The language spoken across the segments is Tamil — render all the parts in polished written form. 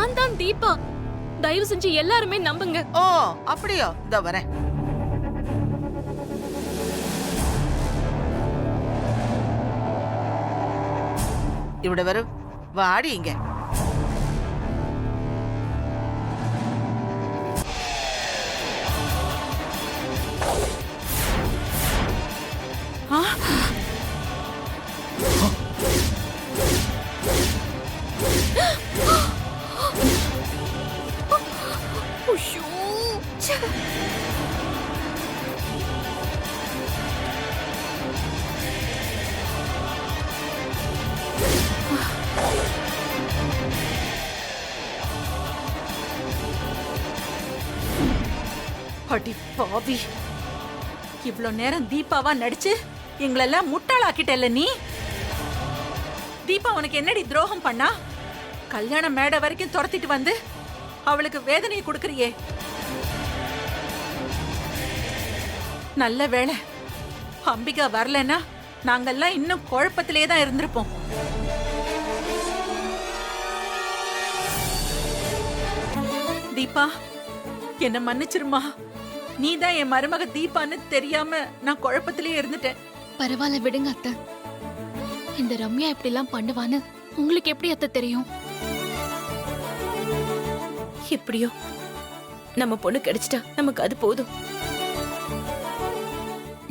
நான் தான் தீபா. தயவு செஞ்சு எல்லாருமே நம்புங்க. ஓ அப்படியா? இந்த வரேன். இவட வரும், வாடி இங்க. அடி பாவி, இவ்ளோ நேரம் தீபாவா நடிச்சு எங்களெல்லாம் முட்டாளாக்கிட்டல்ல நீ. தீபா உனக்கு என்னடி துரோகம் பண்ணா? கல்யாண மேடை வரைக்கும் துரத்திட்டு வந்து அவளுக்கு வேதனையை கொடுக்கறியே. நல்ல வேளை அம்பிகா வரலன்னா நாங்கெல்லாம் இன்னும் குழப்பத்திலே தான் இருந்திருப்போம். தீபா, என்ன மன்னிச்சிருமா. நீதான் என் மருமக தீபான்னு தெரியாம நான் குழப்பத்திலே இருந்துட்டேன். பரவாயில்ல விடுங்க அத்தை. இந்த ரம்யா இப்படி எல்லாம் பண்ணுவான்னு உங்களுக்கு எப்படி அத்தை தெரியும்? எப்படியோ நம்ம பொண்ணு கிடைச்சிட்டா நமக்கு அது போதும்.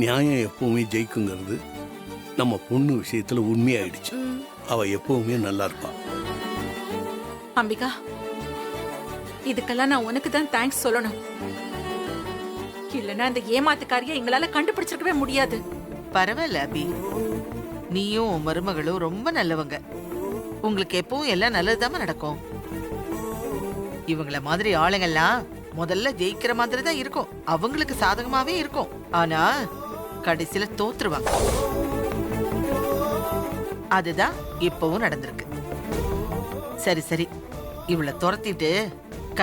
நியாயம் எப்பவுமே ஜெயிக்குங்கிறது நம்ம பொண்ணு விஷயத்துல உண்மையாயிடுச்சு. அவ எப்பவுமே நல்லா இருப்பா. அம்பிகா, இதுக்கெல்லாம் நான் உனக்கு தான் தேங்க்ஸ் சொல்லணும். இல்லைன்னா இந்த ஏமாத்துக்காரியை எங்களால கண்டுபிடிச்சிருக்கவே முடியாது. பரவாயில்ல அபி, நீயும் உன் மருமகளும் ரொம்ப நல்லவங்க. உங்களுக்கு எப்பவும் எல்லாம் நல்லதுதாம நடக்கும். இவங்கள மாதிரி ஆளுங்கள்லாம் முதல்ல ஜெயிக்கிற மாதிரி தான் இருக்கும், அவங்களுக்கு சாதகமாவே இருக்கும். ஆனா கடைசியில தோத்துருவாங்க. அதுதான் இப்பவும் நடந்திருக்கு. சரி சரி, இவளை துரத்திட்டு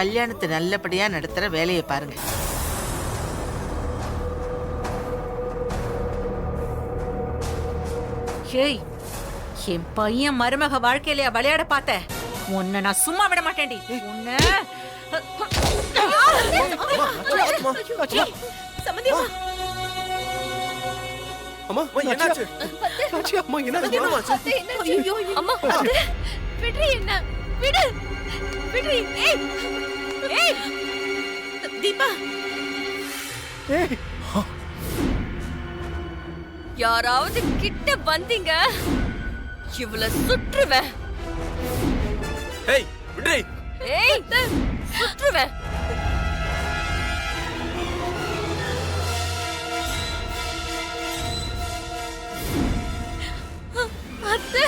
கல்யாணத்தை நல்லபடியா நடத்துற வேலையை பாருங்க. ஏய், என் பையன் மருமக வாழ்க்கையில விளையாட பார்த்த உன்னை நான் சும்மா விட மாட்டேன்டி. உன்னை அம்மா என்னாச்சு? ஆச்சி அம்மா என்னாச்சு? அம்மா விடு, என்ன விடு, விடு. ஏய் ஏய் தீபா, ஏய் யாராவது கிட்ட வந்தீங்க இவள சுற்றுவேன். ஏய் விடுடே. ஏய் சுற்றுவேன். அத்தை,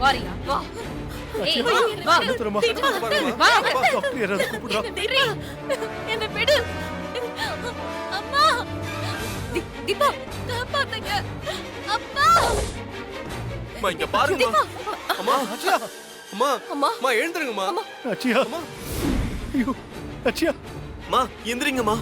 வாரியா வா. ஏய் வா. வா. என்ன விடு. அம்மா, தீபா காப்பாத்துங்க. அப்பா, அம்மா இங்க பாருங்க. அம்மா ஆச்சியா, அம்மா அம்மா அம்மா எழுந்திருங்கம்மா. ஆச்சியா, அம்மா ஐயோ ஆச்சியா, அம்மா எந்திரிங்கம்மா.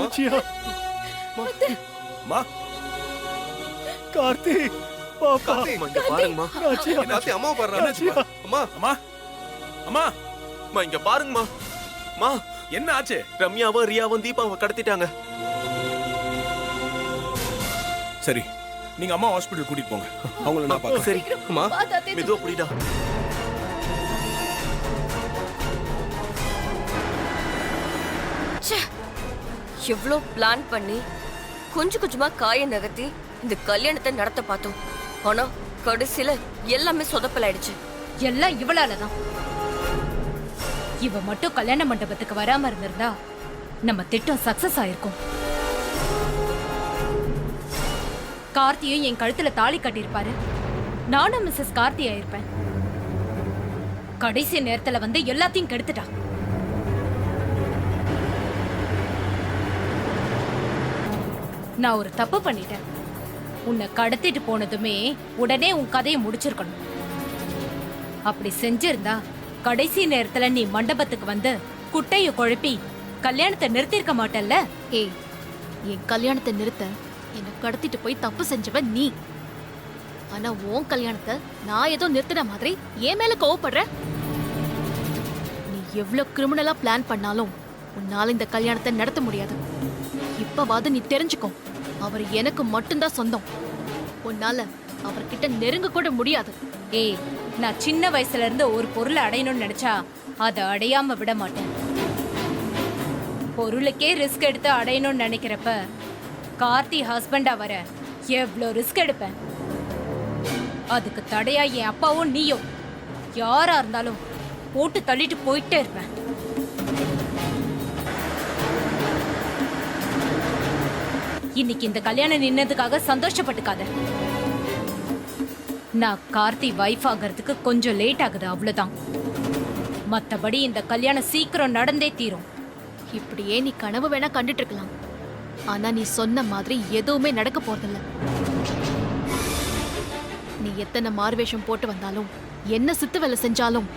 ஆச்சியா, மா கார்த்தி, பாப்பா, அம்மா இங்க பாருங்கம்மா. ஆச்சியா, எல்லாத்தையும் அம்மா பாருங்க. அம்மா அம்மா அம்மா அம்மா இங்க பாருங்கம்மா. மா என்ன ஆச்சு? ரம்யாவும் ரியாவும் தீபாவை கடத்திட்டாங்க. சரி, நீங்க அம்மா ஹாஸ்பிடல் கூட்டிட்டு போங்க. அவங்கள நான் பார்க்கறேன். சரி அம்மா, மெதுவா புடிடா. எவ்வளோ பிளான் பண்ணி கொஞ்சம் கொஞ்சமா காய நகர்த்தி இந்த கல்யாணத்தை நடத்த பார்த்தோம். ஆனா கடைசியில எல்லாமே சொதப்பலாயிடுச்சு. எல்லாம் இவளாலதான். இவ மட்டும் கல்யாண மண்டபத்துக்கு வராம இருந்திருந்தா நம்ம திட்டம் சக்சஸ் ஆயிருக்கும். கார்த்தியும் என் கழுத்துல தாலி கட்டியிருப்பாரு, நானும் மிஸ்ஸஸ் கார்த்தி ஆயிருப்பேன். கடைசி நேரத்துல வந்து எல்லாத்தையும் கெடுத்துட்டா. நான் ஒரு தப்பு பண்ணிட்டேன். உன்னை கடத்திட்டு போனதுமே உடனே உன் கதையை முடிச்சிருக்கணும். அப்படி செஞ்சிருந்தா கடைசி நேரத்துல நீ மண்டபத்துக்கு வந்து குட்டைய குழப்பி கல்யாணத்தை நிறுத்திருக்க மாட்டல்ல. ஏய், என் கல்யாணத்தை நிறுத்த என்னை கடத்திட்டு போய் தப்பு செஞ்சவன் நீ. ஆனா உன் கல்யாணத்தை நான் ஏதோ நிறுத்தின மாதிரி என் மேல கோவப்படுற. நீ எவ்வளவு கிரிமினலா பிளான் பண்ணாலும் உன்னால இந்த கல்யாணத்தை நடத்த முடியாது. இப்பவாது நீ தெரிஞ்சுக்கோ, அவர் எனக்கு மட்டும்தான் சொந்தம். உன்னால அவர்கிட்ட நெருங்க கூட முடியாது. ஏய், நான் சின்ன வயசுல இருந்து ஒரு பொருளை அடையணும்னு நினைச்சா அதை அடையாம விட மாட்டேன். பொருளுக்கே ரிஸ்க் எடுத்து அடையணும்னு நினைக்கிறப்ப கார்த்தி ஹஸ்பண்டா வர எவ்வளோ ரிஸ்க் எடுப்பேன். அதுக்கு தடையா என் அப்பாவும் நீயும் யாரா இருந்தாலும் போட்டு தள்ளிட்டு போயிட்டே இருப்பேன். இன்னைக்கு இந்த கல்யாணம் நின்னதுக்காக சந்தோஷப்பட்டுக்காத. நான் கார்த்தி வைஃப் ஆகிறதுக்கு கொஞ்சம் லேட் ஆகுது, அவ்வளவுதான். மத்தபடி இந்த கல்யாணம் சீக்கிரம் நடந்தே தீரும். இப்படியே நீ கனவு வேணா கண்டுட்டு இருக்கலாம், ஆனா நீ சொன்ன மாதிரி எதுவுமே நடக்க போறதில்ல. நீ எத்தனை மார்வேஷம் போட்டு வந்தாலும் என்ன சித்து வேலை செஞ்சாலும்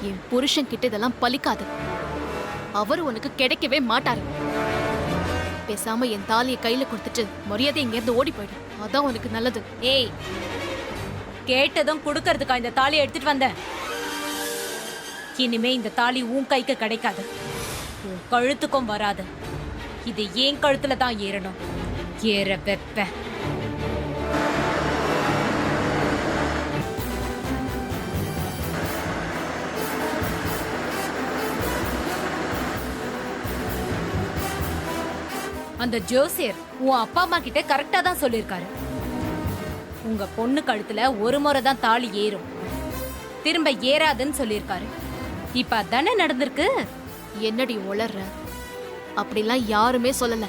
என் புருஷன் கிட்ட இதெல்லாம் பலிக்காது. அவர் உனக்கு கிடைக்கவே மாட்டாரு. பேசாம என் தாலியை கையில கொடுத்துட்டு மரியாதை இங்கேருந்து ஓடி போயிடு, அதான் உனக்கு நல்லது. ஏய், கேட்டதும் கொடுக்கறதுக்கா இந்த தாலியை எடுத்துட்டு வந்தேன்? இனிமே இந்த தாலி உன் கைக்கு கிடைக்காது, உன் கழுத்துக்கும் வராது. இது ஏன் கழுத்துல தான் ஏறணும். ஏற வெப்ப. அந்த ஜோசியர் உன் அப்பா அம்மா கிட்ட கரெக்டா தான் சொல்லிருக்காரு. உங்க பொண்ணு கழுத்துல ஒரு முறை தான் தாலி ஏறும், திரும்ப ஏறாதுன்னு சொல்லிருக்காரு. இப்ப அதானே நடந்திருக்கு. என்னடி உளர்ற? அப்படிலாம் யாருமே சொல்லல.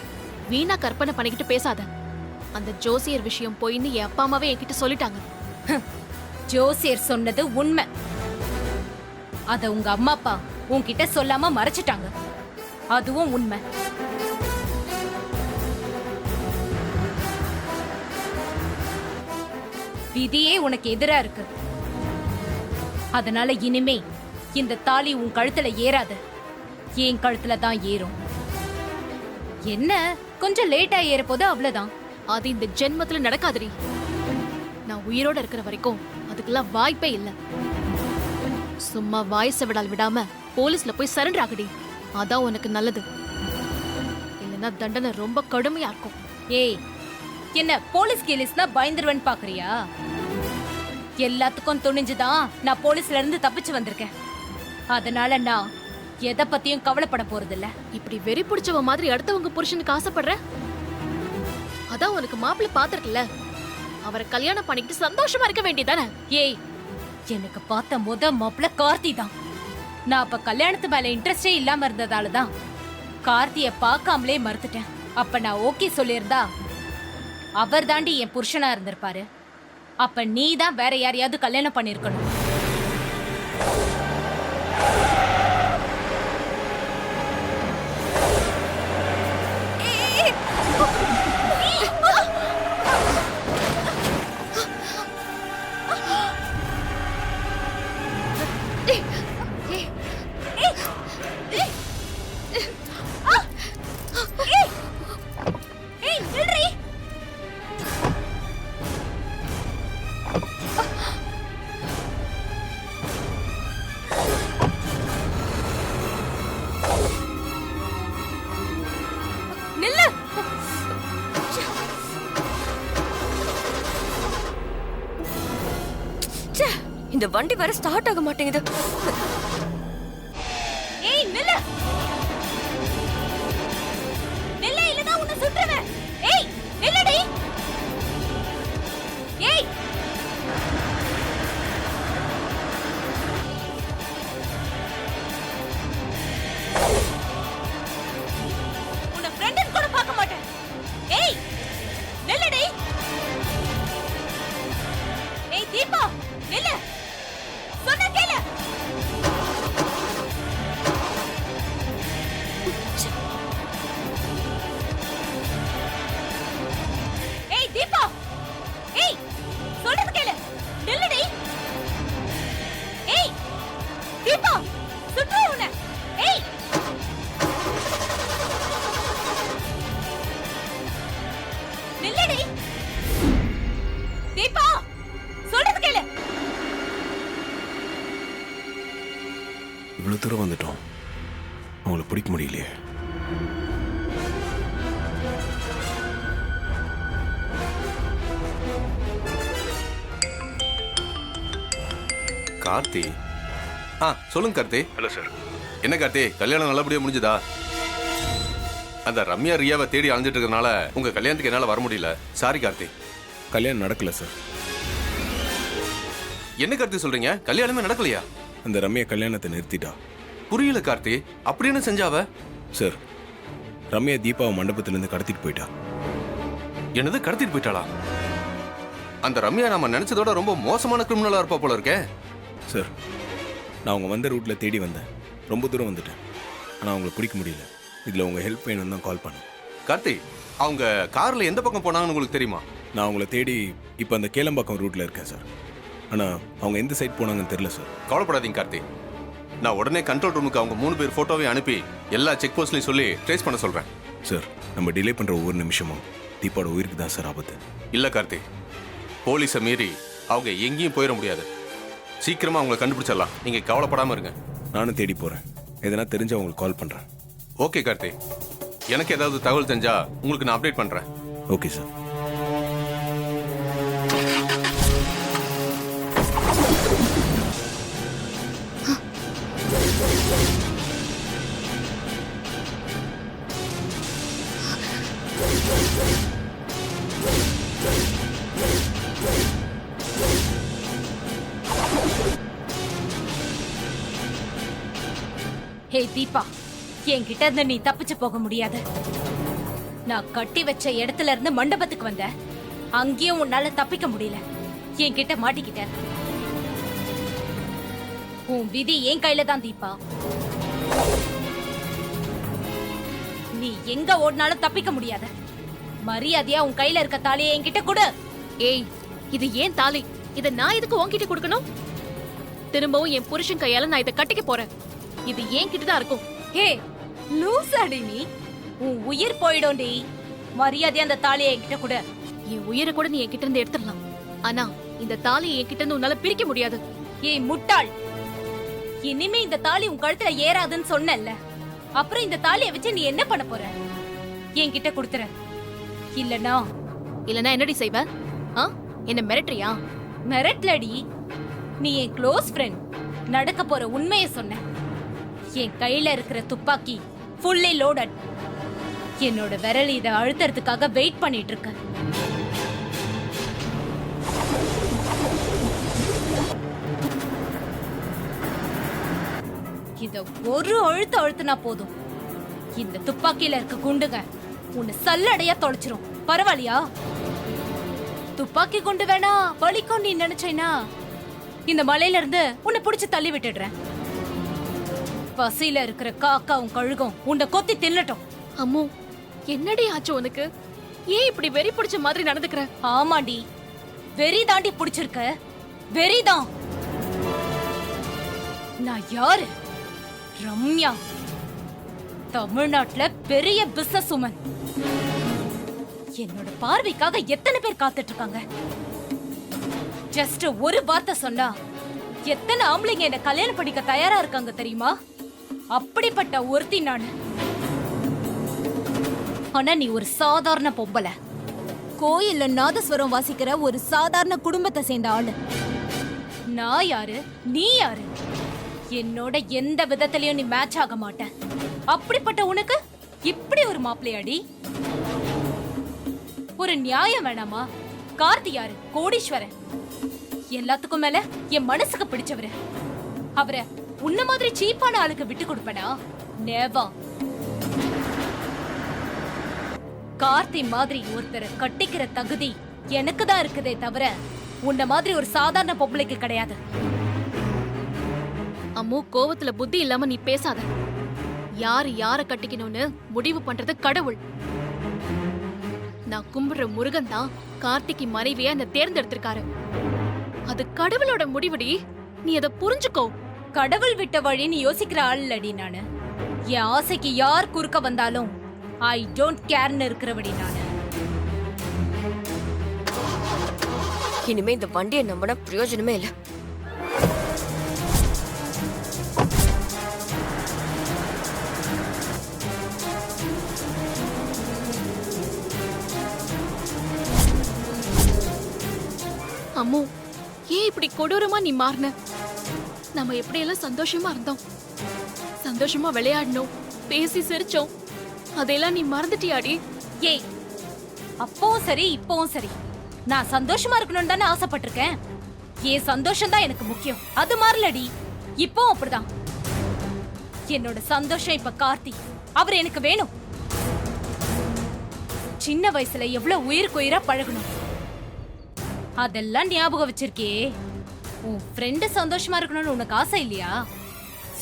வீணா கற்பனை பண்ணிக்கிட்டு பேசாத. அந்த ஜோசியர் விஷயம் போயின்னு என் அப்பா அம்மாவே என்கிட்ட சொல்லிட்டாங்க. ஜோசியர் சொன்னது உண்மை. அத உங்க அம்மா அப்பா உன்கிட்ட சொல்லாம மறைச்சிட்டாங்க, அதுவும் உண்மை. விதியே உனக்கு எதிரா இருக்கு. அதனால இனிமே இந்த தாலி உன் கழுத்துல ஏறாது, என் கழுத்துல தான் ஏறும். என்ன கொஞ்சம் லேட்டா ஏற போது, அவ்வளவுதான். அது இந்த ஜென்மத்துல நடக்காதுடி. நான் உயிரோட இருக்கிற வரைக்கும் அதுக்கெல்லாம் வாய்ப்பே இல்ல. சும்மா வாய்ஸ விடாம போலீஸ்ல போய் சரண்டர் ஆகுடி, அதான் உனக்கு நல்லது. இல்லைன்னா தண்டனை ரொம்ப கடுமையா இருக்கும். ஏய், என்ன போலீஸ் கேலிஸ்னா பயந்துருவேன்னு பாக்குறியா? எல்லாத்துக்கும் துணிஞ்சுதான் நான் போலீஸ்ல இருந்து தப்பிச்சு வந்திருக்கேன். அதனால நான் எதை பத்தியும் கவலைப்பட போறதில்ல. இப்படி வெறி பிடிச்சவ மாதிரி அடுத்தவங்க புருஷனுக்கு ஆசைப்படுற? அதான் உனக்கு மாப்பிள்ளை பாத்திருக்கல, அவரை கல்யாணம் பண்ணிக்கிட்டு சந்தோஷமா இருக்க வேண்டியதானே? ஏய், எனக்கு பார்த்த மாப்பிள்ளை கார்த்தி தான். நான் அப்ப கல்யாணத்து மேல இன்ட்ரெஸ்டே இல்லாம இருந்ததாலதான் கார்த்திய பார்க்காமலே மறுத்துட்டேன். அப்ப நான் ஓகே சொல்லியிருந்தா அவர் தாண்டி என் புருஷனா இருந்திருப்பாரு. அப்ப நீ தான் வேற யாரையாவது கல்யாணம் பண்ணிருக்கணும். இந்த வண்டி வேற ஸ்டார்ட் ஆக மாட்டேங்குது. ஏய், நில்லு. நில்லு, இல்லனா உன்னை சுட்டுருவேன். ஏய், நில்லுடி. ஏய், கார்த்தி. சொல்லுங்க கார்த்தி. Hello sir. என்ன கார்த்தி, கல்யாணம் நல்லபடியா முடிஞ்சதா? அந்த ரம்யா ரியாவை தேடி அலைஞ்சிட்டு இருக்கறனால உங்க கல்யாணத்துக்கு என்னால வர முடியல. சாரி கார்த்தி. கல்யாணம் நடக்கல சார். என்ன கார்த்தி சொல்றீங்க? கல்யாணமே நடக்கலையா? அந்த ரம்யா கல்யாணத்தை நிறுத்திட்டா. புரியல கார்த்தி, அப்படி என்ன செஞ்சாவ? சார், ரம்யா தீபாவை மண்டபத்திலேருந்து கடத்திட்டு போயிட்டா. என்னது, கடத்திட்டு போயிட்டாளா? அந்த ரம்யா நம்ம நினைச்சதோட ரொம்ப மோசமான கிரிமினலா இருப்பா போல இருக்கே. சார், நான் அவங்க வந்த ரூட்டில் தேடி வந்தேன். ரொம்ப தூரம் வந்துட்டேன். ஆனால் அவங்களை பிடிக்க முடியல. இதில் உங்கள் ஹெல்ப் வேணும்னு தான் கால் பண்ணேன். கார்த்தி, அவங்க கார்ல எந்த பக்கம் போனாங்கன்னு உங்களுக்கு தெரியுமா? நான் அவங்கள தேடி இப்போ அந்த கேளம்பாக்கம் ரூட்டில் இருக்கேன் சார். ஆனால் அவங்க எந்த சைட் போனாங்கன்னு தெரியல சார். கவலைப்படாதீங்க கார்த்தி, நான் உடனே கண்ட்ரோல் ரூமுக்கு அவங்க 3 பேர் போட்டோவையும் அனுப்பி எல்லா செக் போஸ்ட்லையும் சொல்லி ட்ரேஸ் பண்ண சொல்றேன். சார், நம்ம டிலே பண்ணுற ஒவ்வொரு நிமிஷமும் தீபாவோட உயிருக்கு தான் சார் ஆபத்து. இல்ல கார்த்தி, போலீஸை மீறி அவங்க எங்கேயும் போயிட முடியாது. சீக்கிரமா அவங்களை கண்டுபிடிச்சிடலாம். நீங்க கவலைப்படாம இருங்க. நானும் தேடி போகிறேன். எதனா தெரிஞ்சு அவங்களுக்கு கால் பண்ணுறேன். ஓகே கார்த்தி, எனக்கு ஏதாவது தகவல் தெரிஞ்சா உங்களுக்கு நான் அப்டேட் பண்றேன். Okay sir. ஹே தீபா, என்கிட்ட இருந்து நீ தப்பிச்சு போக முடியாது. நான் கட்டி வச்ச இடத்துல இருந்து மண்டபத்துக்கு வந்த, அங்கேயும் உன்னால தப்பிக்க முடியல. என்கிட்ட மாட்டிக்கிட்ட. உன் விதி என் கையில தான் தீபா. நீ எங்க ஓடினாலும் தப்பிக்க முடியாத. மரியாதையா உன் கையில இருக்க தாலியை என்கிட்ட கொடு. ஏய், இது ஏன் தாலி? இத நான் எதுக்கு உன்கிட்ட கொடுக்கணும்? திரும்பவும் என் புருஷன் கையால நான் இதை கட்டிக்க போறேன். இது ஏன் கிட்ட தான் இருக்கும். ஹே லூசாடி நீ, உன் உயிர் போயிடும்டி. மரியாதையா அந்த தாலியை என்கிட்ட கொடு. என் உயிரை கூட நீ என்கிட்ட இருந்து எடுத்துடலாம். ஆனா இந்த தாலியை என்கிட்ட இருந்து உன்னால பிரிக்க முடியாது. ஏய் முட்டாள், இனிமே இந்த தாலி உன் கழுத்துல ஏறாதுன்னு சொன்னேன்ல. அப்புறம் இந்த தாலியை வச்சு நீ என்ன பண்ண போற? என்கிட்ட கொடுத்துற. இல்லனா என்னடி செய்வ? என்ன மிரட்டுறியா? மிரட்டலடி, நீ என் க்ளோஸ் ஃப்ரெண்ட். நடக்க போற உண்மையை சொன்ன. என் கையில இருக்கிற துப்பாக்கி ஃபுல்லி லோடட். என்னோட விரல் இதை அழுத்துறதுக்காக வெயிட் பண்ணிட்டு இருக்க. இத ஒரு அழுத்துனா போதும், இந்த துப்பாக்கியில இருக்க குண்டுங்க உன்னை சல்லடையா தொலைச்சிரும். பரவாயில்லையா? துப்பாக்கி குண்டு வேணா வலிக்கும் நீ நினைச்சேனா, இந்த மலையில இருந்து உன்னை புடிச்சு தள்ளி விட்டுடுறேன். பசியில இருக்கிற காக்காவும் கழுகும் உன்னை கொத்தி தின்னட்டும். அம்மு, என்னடி ஆச்சு உனக்கு? ஏன் இப்படி வெறி பிடிச்ச மாதிரி நடந்துக்கிற? ஆமாண்டி, வெறி தாண்டி பிடிச்சிருக்க. வெறிதான். நான் யாரு? ரம்யா, தமிழ்நாட்டுல பெரிய பிசினஸ் உமன். என்னோட பார்வைக்காக எத்தனை பேர் காத்துட்டு இருக்காங்க. ஜஸ்ட் ஒரு வார்த்தை சொன்னா எத்தனை ஆம்பளைங்க என்ன கல்யாணம் பண்ணிக்க தயாரா இருக்காங்க தெரியுமா? அப்படிப்பட்ட ஒருத்தி நான். ஆனா நீ ஒரு சாதாரண பொம்பளை. கோயில்ல நாதஸ்வரம் வாசிக்கிற ஒரு சாதாரண குடும்பத்தை சேர்ந்த ஆளு. நான் யாரு, நீ யாரு? என்னோட எந்த விதத்திலயும் நீ மேட்ச் ஆக மாட்ட. அப்படிப்பட்ட உனக்கு இப்படி ஒரு மாப்பிள்ளையாடி? ஒரு நியாயம் வேணாமா? கார்த்தி யாரு? கோடீஸ்வரன். எல்லாத்துக்கும் மேல என் மனசுக்கு பிடிச்சவரு. அவரை உன்ன மாதிரி சீப்பான ஆளுக்கு விட்டு கொடுப்பனா? நேவா. கார்த்தி மாதிரி ஒருத்தரை கட்டிக்கிற தகுதி எனக்கு தான் இருக்குதே தவிர உன்ன மாதிரி ஒரு சாதாரண பொம்பளைக்கு கிடையாது. அம்மு, கோவத்துல புத்தி இல்லாம நீ பேசாத. யாரு யார கட்டிக்கணும்னு முடிவு பண்றது கடவுள். நான் கும்பிடுற முருகன் தான் கார்த்திக்கு மனைவியா என்ன தேர்ந்தெடுத்திருக்காரு. அது கடவுளோட முடிவுடி. நீ அதை புரிஞ்சுக்கோ. கடவுள் விட்ட வழின்னு யோசிக்கிற ஆள் இல்லடி நானு. என் ஆசைக்கு யார் குறுக்க வந்தாலும் ஐ டோன்ட் கேர்னு இருக்கிறவடி நானு. இனிமே இந்த வண்டியை நம்பினா பிரயோஜனமே இல்ல. அம்மு, ஏன் இப்படி கொடூரமா நீ மாறின? நம்ம எப்படியெல்லாம் சந்தோஷமா இருந்தோம், சந்தோஷமா விளையாடணும், பேசி சிரிச்சோம். அதையெல்லாம் நீ மறந்துட்டியாடி? ஏய், அப்பவும் சரி இப்பவும் சரி, நான் சந்தோஷமா இருக்கணும்னு தானே ஆசைப்பட்டிருக்கேன். என் சந்தோஷம் தான் எனக்கு முக்கியம். அது மாறலடி, இப்போ அப்படிதான். என்னோட சந்தோஷம் இப்ப கார்த்தி, அவர் எனக்கு வேணும். சின்ன வயசுல எவ்வளவு உயிருக்கு பழகணும், அதெல்லாம் ஞாபகம் வச்சிருக்கே. உன் ஃப்ரெண்டு சந்தோஷமா இருக்கணும்னு உனக்கு ஆசை இல்லையா?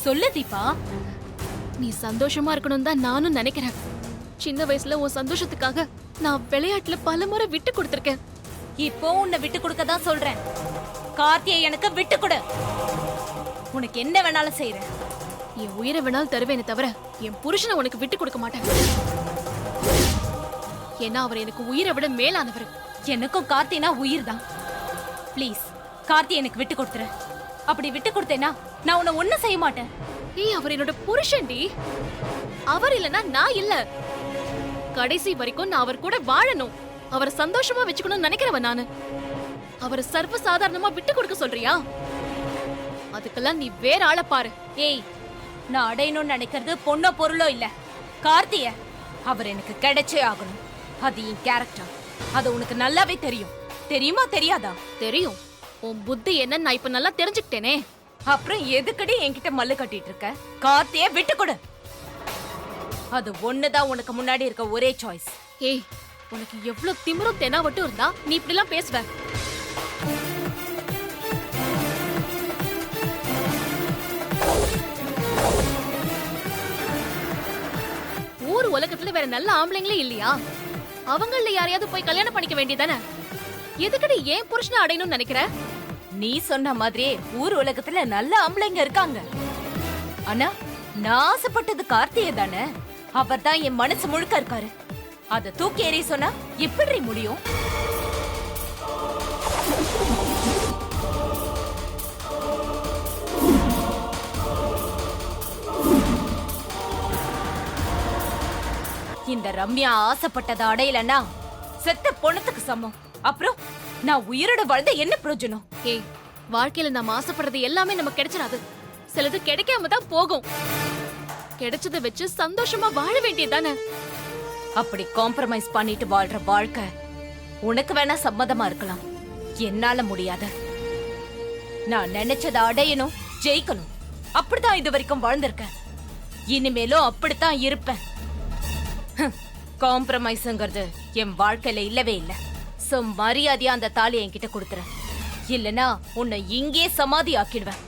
சொல்லு தீபா. நீ சந்தோஷமா இருக்கணும் தான் நானும் நினைக்கிறேன். சின்ன வயசுல உன் சந்தோஷத்துக்காக நான் விளையாட்டுல பலமுறை விட்டு கொடுத்திருக்கேன். இப்போ உன்னை விட்டு கொடுக்க தான் சொல்றேன். கார்த்தியை எனக்கு விட்டு கொடு. உனக்கு என்ன வேணாலும் செய்யறேன். என் உயிரை வேணாலும் தருவேனே தவிர என் புருஷனை உனக்கு விட்டு கொடுக்க மாட்டேன். ஏன்னா அவர் எனக்கு உயிரை விட மேலானவர். எனக்கும் கார்த்தினா உயிர் தான். ப்ளீஸ் கார்த்தி எனக்கு விட்டு கொடுத்துரு. அப்படி விட்டு கொடுத்தேனா நான் உன்னை ஒண்ணும் செய்ய மாட்டேன். ஏய், அவர் என்னோட புருஷன்டி. அவர் இல்லனா நான் இல்ல. கடைசி வரைக்கும் நான் அவர் கூட வாழணும், அவரை சந்தோஷமா வச்சுக்கணும்னு நினைக்கிறவன் நானு. அவரை சர்வ சாதாரணமா விட்டு கொடுக்க சொல்றியா? அதுக்கெல்லாம் நீ வேற ஆளை பாரு. ஏய், நான் அடையணும்னு நினைக்கிறது பொண்ணோ பொருளோ இல்ல, கார்த்திய. அவர் எனக்கு கிடைச்சே ஆகணும். அது என் கேரக்டர். அது உனக்கு நல்லாவே தெரியும். தெரியுமா தெரியாதா? தெரியும். உன் புத்தி என்னன்னு நான் இப்ப நல்லா தெரிஞ்சுக்கிட்டேனே. அப்புறம் எதுக்கடி என்கிட்ட மல்லு கட்டிட்டு இருக்க? கார்த்திய விட்டு கொடு. அது ஒண்ணுதான் உனக்கு முன்னாடி இருக்க ஒரே சாய்ஸ். ஏய், உனக்கு எவ்வளவு திமிரும் தெனாவட்டும் இருந்தா நீ இப்படி எல்லாம் பேசுவ? ஊர் உலகத்துல வேற நல்ல ஆம்பளைங்களே இல்லையா? அவங்கள யாரையாவது போய் கல்யாணம் பண்ணிக்க வேண்டியதானே? எதுக்கடி ஏன் புருஷனை அடையணும்னு நினைக்கிற? நீ சொன்ன மாதிரியே ஊர் உலகத்துல நல்ல ஆம்பளைங்க இருக்காங்க. ஆனா நான் ஆசைப்பட்டது கார்த்தியே தானே. அவர் தான் என் மனசு முழுக்க இருக்காரு. அத தூக்கி எறிய சொன்னா எப்படி முடியும்? இந்த ரம்யா ஆசைப்பட்டதை அடையலன்னா செத்த பொணத்துக்கு சமம். அப்புறம் நான் உயிரோட வாழ்ந்த என்ன பிரயோஜனம்? ஏய், வாழ்க்கையில நம்ம ஆசைப்படுறது எல்லாமே நமக்கு கிடைச்சிடாது. சிலது கிடைக்காம தான் போகும். கிடைச்சதை வச்சு சந்தோஷமா வாழ வேண்டியதானே? அப்படி காம்ப்ரமைஸ் பண்ணிட்டு வாழ்ற வாழ்க்கை உனக்கு வேணா சம்மதமா இருக்கலாம், என்னால முடியாது. நான் நினைச்சதை அடையணும், ஜெயிக்கணும். அப்படித்தான் இது வரைக்கும் வாழ்ந்திருக்கேன். இனிமேலும் அப்படித்தான் இருப்பேன். காம்ப்ரமைஸ்ங்கிறது என் வாழ்க்கையில இல்லவே இல்ல. சோ மரியாதையா அந்த தாலி என்கிட்ட கொடுத்துற, இல்லனா உன்னை இங்கே சமாதி ஆக்கிடுவேன்.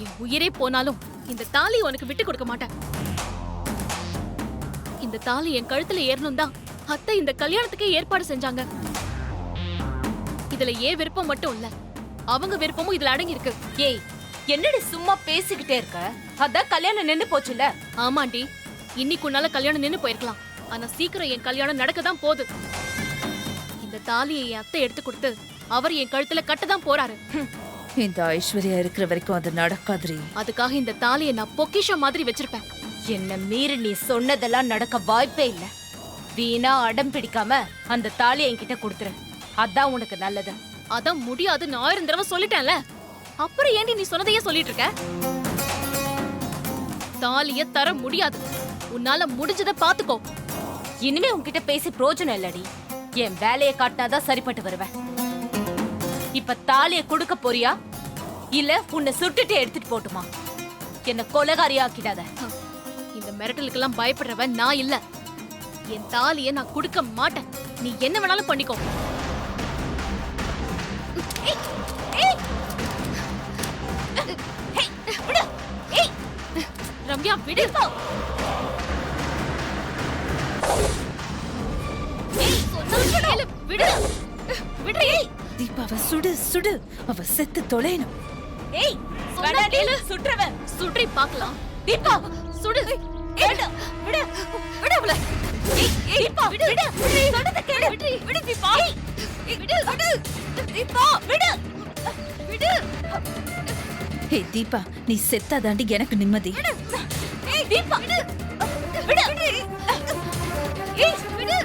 என் உயிரே போனாலும் இந்த தாலி உனக்கு விட்டு கொடுக்க மாட்டேன். இந்த தாலி என் கழுத்துல ஏறணும் தான் அத்தை இந்த கல்யாணத்துக்கு ஏற்பாடு செஞ்சாங்க. இதுல ஏன் விருப்பம் மட்டும் இல்ல, அவங்க விருப்பமும் இதுல அடங்கி இருக்கு. ஏய், என்னடி சும்மா பேசிக்கிட்டே இருக்க? அதான் கல்யாணம் நின்னு போச்சுல. ஆமாண்டி, இன்னைக்கு உன்னால கல்யாணம் நின்னு போயிருக்கலாம். ஆனா சீக்கிரம் என் கல்யாணம் நடக்கதான் போகுது. இந்த தாலியை என் அத்தை எடுத்து கொடுத்து அவர் என் கழுத்துல கட்டதான் போறாரு. இந்த ஐஸ்வர்யா இருக்கிற வரைக்கும் அது நடக்காதுரி. அதுக்காக இந்த தாலியை நான் பொக்கிஷம் மாதிரி வச்சிருப்பேன். என்ன மீறி நீ சொன்னதெல்லாம் நடக்க வாய்ப்பே இல்ல. வீணா அடம் பிடிக்காம அந்த தாலியை என்கிட்ட கொடுத்துரு, அதான் உனக்கு நல்லது. அதான் முடியாதுன்னு 1000 தடவை சொல்லிட்டேன்ல, அப்புறம் ஏண்டி நீ சொன்னதையே சொல்லிட்டு இருக்க? தாலிய தர முடியாது. உன்னால முடிஞ்சதை பாத்துக்கோ. இனிமே உன்கிட்ட பேசி பிரயோஜனம் இல்லடி. என் வேலையை காட்டினாதான் சரிப்பட்டு வருவேன். இப்ப தாலியை கொடுக்க போறியா இல்ல உன்னை சுட்டுட்டு எடுத்துட்டு போட்டுமா? என்ன கொலைகாரியா ஆக்கிடாத. இந்த மிரட்டலுக்கெல்லாம் பயப்படுறவன் நான் இல்ல. என் தாலியை நான் கொடுக்க மாட்டேன். நீ என்ன வேணாலும் பண்ணிக்கோ. ரம்யா விடு. விடு விடு. தீபாவை சுடு சுடு, அவ செத்து தொலைணும். ஏய், சொன்னாடேல சுட்றவன் சுற்றி பார்க்கலாம். தீபா சுடு. விடு விடு விடு அவள. ஏய் தீபா விடு விடு. சொல்றத கேளு. விடு தீபா. விடு விடு. தீபா விடு விடு. ஹே தீபா, நீ செத்தாதாண்டி எனக்கு நிம்மதி. ஏய் தீபா விடு விடு. ஏய் விடு.